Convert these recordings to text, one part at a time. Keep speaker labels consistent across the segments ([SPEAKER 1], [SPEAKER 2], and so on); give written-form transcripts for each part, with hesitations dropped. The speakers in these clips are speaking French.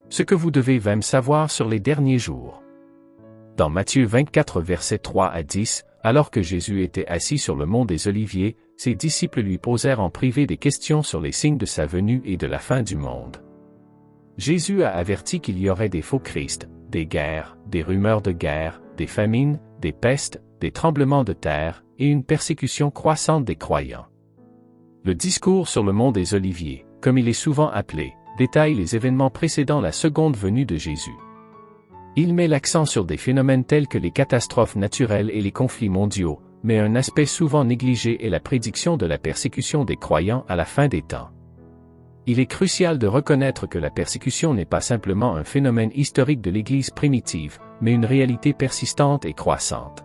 [SPEAKER 1] Ce que vous devez même savoir sur les derniers jours. Dans Matthieu 24 versets 3 à 10, alors que Jésus était assis sur le mont des Oliviers, ses disciples lui posèrent en privé des questions sur les signes de sa venue et de la fin du monde. Jésus a averti qu'il y aurait des faux Christ, des guerres, des rumeurs de guerre, des famines, des pestes, des tremblements de terre, et une persécution croissante des croyants. Le discours sur le mont des Oliviers, comme il est souvent appelé, détaille les événements précédant la seconde venue de Jésus. Il met l'accent sur des phénomènes tels que les catastrophes naturelles et les conflits mondiaux, mais un aspect souvent négligé est la prédiction de la persécution des croyants à la fin des temps. Il est crucial de reconnaître que la persécution n'est pas simplement un phénomène historique de l'Église primitive, mais une réalité persistante et croissante.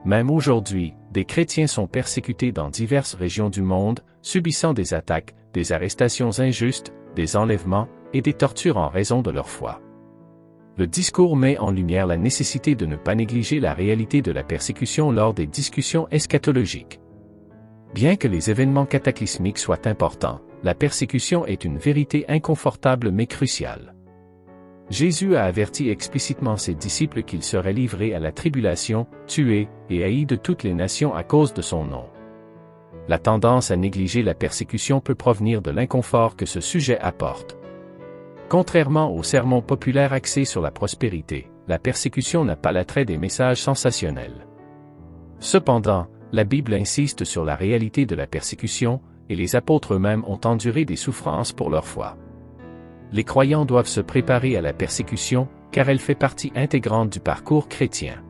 [SPEAKER 1] Même aujourd'hui, des chrétiens sont persécutés dans diverses régions du monde, subissant des attaques, des arrestations injustes, des enlèvements et des tortures en raison de leur foi. Le discours met en lumière la nécessité de ne pas négliger la réalité de la persécution lors des discussions eschatologiques. Bien que les événements cataclysmiques soient importants, la persécution est une vérité inconfortable mais cruciale. Jésus a averti explicitement ses disciples qu'ils seraient livrés à la tribulation, tués et haïs de toutes les nations à cause de son nom. La tendance à négliger la persécution peut provenir de l'inconfort que ce sujet apporte. Contrairement aux sermons populaires axés sur la prospérité, la persécution n'a pas l'attrait des messages sensationnels. Cependant, la Bible insiste sur la réalité de la persécution, et les apôtres eux-mêmes ont enduré des souffrances pour leur foi. Les croyants doivent se préparer à la persécution, car elle fait partie intégrante du parcours chrétien.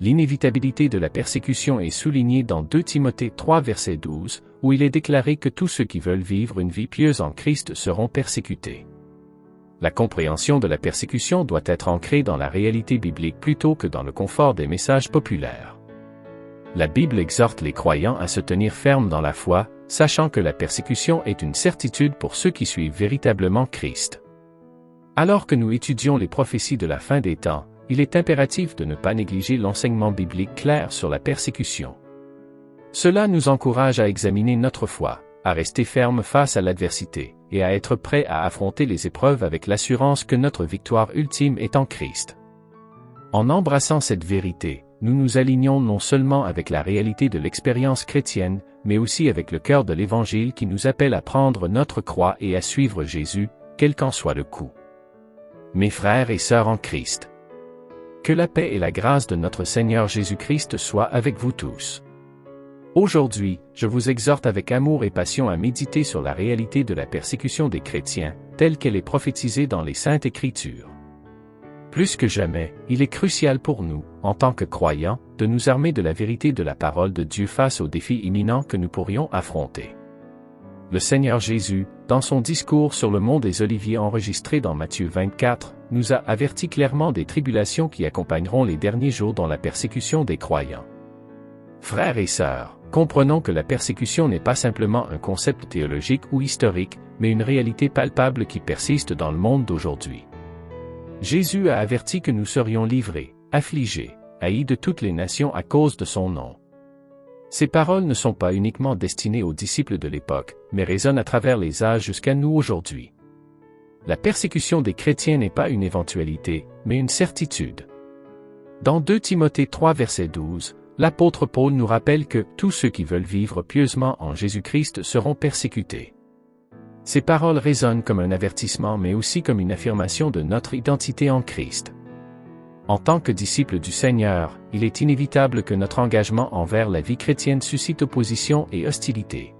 [SPEAKER 1] L'inévitabilité de la persécution est soulignée dans 2 Timothée 3 verset 12, où il est déclaré que tous ceux qui veulent vivre une vie pieuse en Christ seront persécutés. La compréhension de la persécution doit être ancrée dans la réalité biblique plutôt que dans le confort des messages populaires. La Bible exhorte les croyants à se tenir fermes dans la foi, sachant que la persécution est une certitude pour ceux qui suivent véritablement Christ. Alors que nous étudions les prophéties de la fin des temps, il est impératif de ne pas négliger l'enseignement biblique clair sur la persécution. Cela nous encourage à examiner notre foi, à rester ferme face à l'adversité, et à être prêt à affronter les épreuves avec l'assurance que notre victoire ultime est en Christ. En embrassant cette vérité, nous nous alignons non seulement avec la réalité de l'expérience chrétienne, mais aussi avec le cœur de l'Évangile qui nous appelle à prendre notre croix et à suivre Jésus, quel qu'en soit le coût. Mes frères et sœurs en Christ, que la paix et la grâce de notre Seigneur Jésus-Christ soient avec vous tous. Aujourd'hui, je vous exhorte avec amour et passion à méditer sur la réalité de la persécution des chrétiens, telle qu'elle est prophétisée dans les Saintes Écritures. Plus que jamais, il est crucial pour nous, en tant que croyants, de nous armer de la vérité de la parole de Dieu face aux défis imminents que nous pourrions affronter. Le Seigneur Jésus, dans son discours sur le mont des Oliviers enregistré dans Matthieu 24, nous a averti clairement des tribulations qui accompagneront les derniers jours dans la persécution des croyants. Frères et sœurs, comprenons que la persécution n'est pas simplement un concept théologique ou historique, mais une réalité palpable qui persiste dans le monde d'aujourd'hui. Jésus a averti que nous serions livrés, affligés, haïs de toutes les nations à cause de son nom. Ces paroles ne sont pas uniquement destinées aux disciples de l'époque, mais résonnent à travers les âges jusqu'à nous aujourd'hui. La persécution des chrétiens n'est pas une éventualité, mais une certitude. Dans 2 Timothée 3 verset 12, l'apôtre Paul nous rappelle que tous ceux qui veulent vivre pieusement en Jésus-Christ seront persécutés. Ces paroles résonnent comme un avertissement mais aussi comme une affirmation de notre identité en Christ. En tant que disciples du Seigneur, il est inévitable que notre engagement envers la vie chrétienne suscite opposition et hostilité.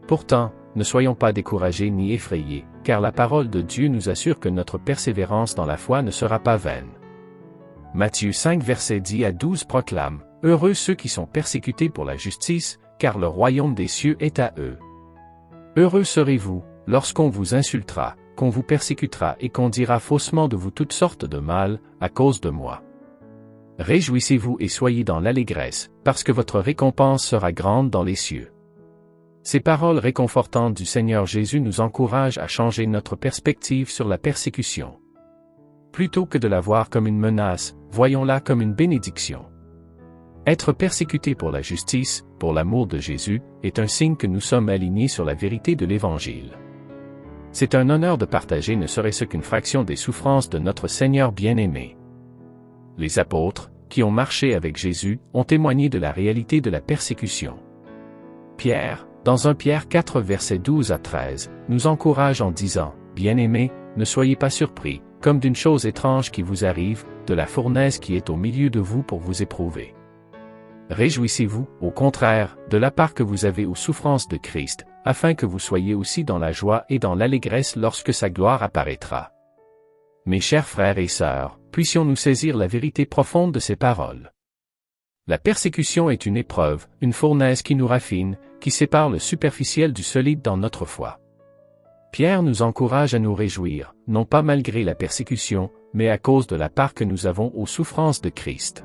[SPEAKER 1] Pourtant, ne soyons pas découragés ni effrayés, car la parole de Dieu nous assure que notre persévérance dans la foi ne sera pas vaine. Matthieu 5 versets 10 à 12 proclame « Heureux ceux qui sont persécutés pour la justice, car le royaume des cieux est à eux. Heureux serez-vous, lorsqu'on vous insultera, qu'on vous persécutera et qu'on dira faussement de vous toutes sortes de mal, à cause de moi. Réjouissez-vous et soyez dans l'allégresse, parce que votre récompense sera grande dans les cieux. » Ces paroles réconfortantes du Seigneur Jésus nous encouragent à changer notre perspective sur la persécution. Plutôt que de la voir comme une menace, voyons-la comme une bénédiction. Être persécuté pour la justice, pour l'amour de Jésus, est un signe que nous sommes alignés sur la vérité de l'Évangile. C'est un honneur de partager ne serait-ce qu'une fraction des souffrances de notre Seigneur bien-aimé. Les apôtres, qui ont marché avec Jésus, ont témoigné de la réalité de la persécution. Pierre, dans 1 Pierre 4 versets 12 à 13, nous encourage en disant « Bien-aimés, ne soyez pas surpris, comme d'une chose étrange qui vous arrive, de la fournaise qui est au milieu de vous pour vous éprouver. Réjouissez-vous, au contraire, de la part que vous avez aux souffrances de Christ, afin que vous soyez aussi dans la joie et dans l'allégresse lorsque sa gloire apparaîtra. » Mes chers frères et sœurs, puissions-nous saisir la vérité profonde de ces paroles. La persécution est une épreuve, une fournaise qui nous raffine, qui sépare le superficiel du solide dans notre foi. Pierre nous encourage à nous réjouir, non pas malgré la persécution, mais à cause de la part que nous avons aux souffrances de Christ.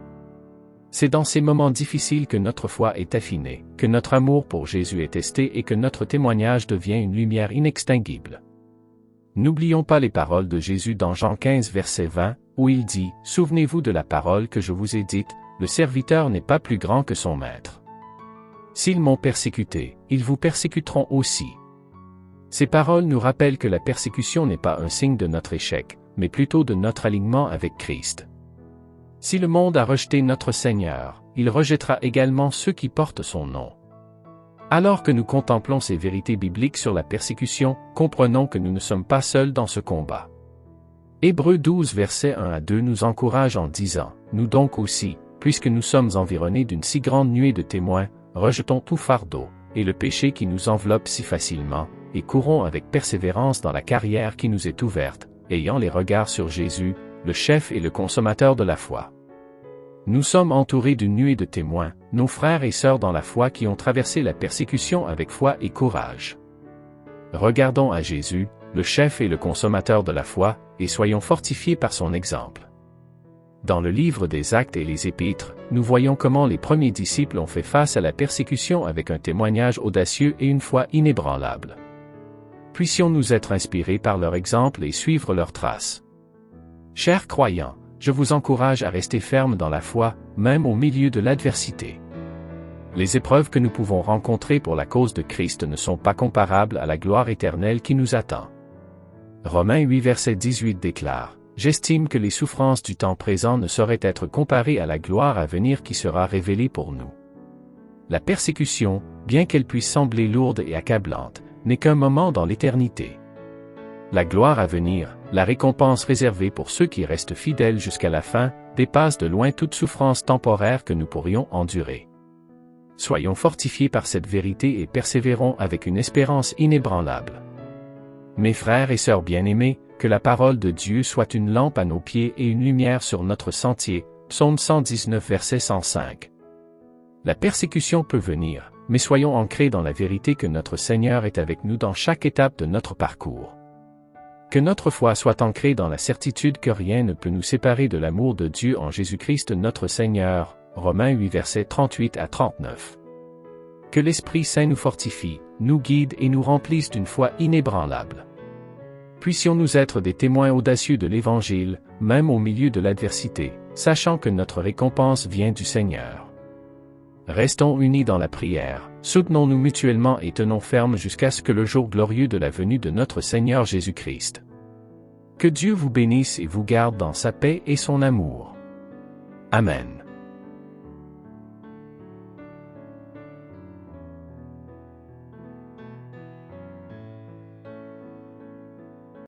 [SPEAKER 1] C'est dans ces moments difficiles que notre foi est affinée, que notre amour pour Jésus est testé et que notre témoignage devient une lumière inextinguible. N'oublions pas les paroles de Jésus dans Jean 15 verset 20, où il dit « Souvenez-vous de la parole que je vous ai dite, le serviteur n'est pas plus grand que son maître. S'ils m'ont persécuté, ils vous persécuteront aussi. » Ces paroles nous rappellent que la persécution n'est pas un signe de notre échec, mais plutôt de notre alignement avec Christ. Si le monde a rejeté notre Seigneur, il rejettera également ceux qui portent son nom. Alors que nous contemplons ces vérités bibliques sur la persécution, comprenons que nous ne sommes pas seuls dans ce combat. Hébreux 12 versets 1 à 2 nous encourage en disant « Nous donc aussi, puisque nous sommes environnés d'une si grande nuée de témoins, rejetons tout fardeau, et le péché qui nous enveloppe si facilement, et courons avec persévérance dans la carrière qui nous est ouverte, ayant les regards sur Jésus, le chef et le consommateur de la foi. » Nous sommes entourés d'une nuée de témoins, nos frères et sœurs dans la foi qui ont traversé la persécution avec foi et courage. Regardons à Jésus, le chef et le consommateur de la foi, et soyons fortifiés par son exemple. Dans le livre des Actes et les Épîtres, nous voyons comment les premiers disciples ont fait face à la persécution avec un témoignage audacieux et une foi inébranlable. Puissions-nous être inspirés par leur exemple et suivre leurs traces. Chers croyants, je vous encourage à rester ferme dans la foi, même au milieu de l'adversité. Les épreuves que nous pouvons rencontrer pour la cause de Christ ne sont pas comparables à la gloire éternelle qui nous attend. Romains 8 verset 18 déclare « J'estime que les souffrances du temps présent ne sauraient être comparées à la gloire à venir qui sera révélée pour nous. » La persécution, bien qu'elle puisse sembler lourde et accablante, n'est qu'un moment dans l'éternité. La gloire à venir, la récompense réservée pour ceux qui restent fidèles jusqu'à la fin, dépasse de loin toute souffrance temporaire que nous pourrions endurer. Soyons fortifiés par cette vérité et persévérons avec une espérance inébranlable. Mes frères et sœurs bien-aimés, que la parole de Dieu soit une lampe à nos pieds et une lumière sur notre sentier. Psaume 119 verset 105. La persécution peut venir, mais soyons ancrés dans la vérité que notre Seigneur est avec nous dans chaque étape de notre parcours. Que notre foi soit ancrée dans la certitude que rien ne peut nous séparer de l'amour de Dieu en Jésus-Christ notre Seigneur. Romains 8 versets 38 à 39. Que l'Esprit Saint nous fortifie, nous guide et nous remplisse d'une foi inébranlable. Puissions-nous être des témoins audacieux de l'Évangile, même au milieu de l'adversité, sachant que notre récompense vient du Seigneur. Restons unis dans la prière, soutenons-nous mutuellement et tenons ferme jusqu'à ce que le jour glorieux de la venue de notre Seigneur Jésus-Christ. Que Dieu vous bénisse et vous garde dans sa paix et son amour. Amen.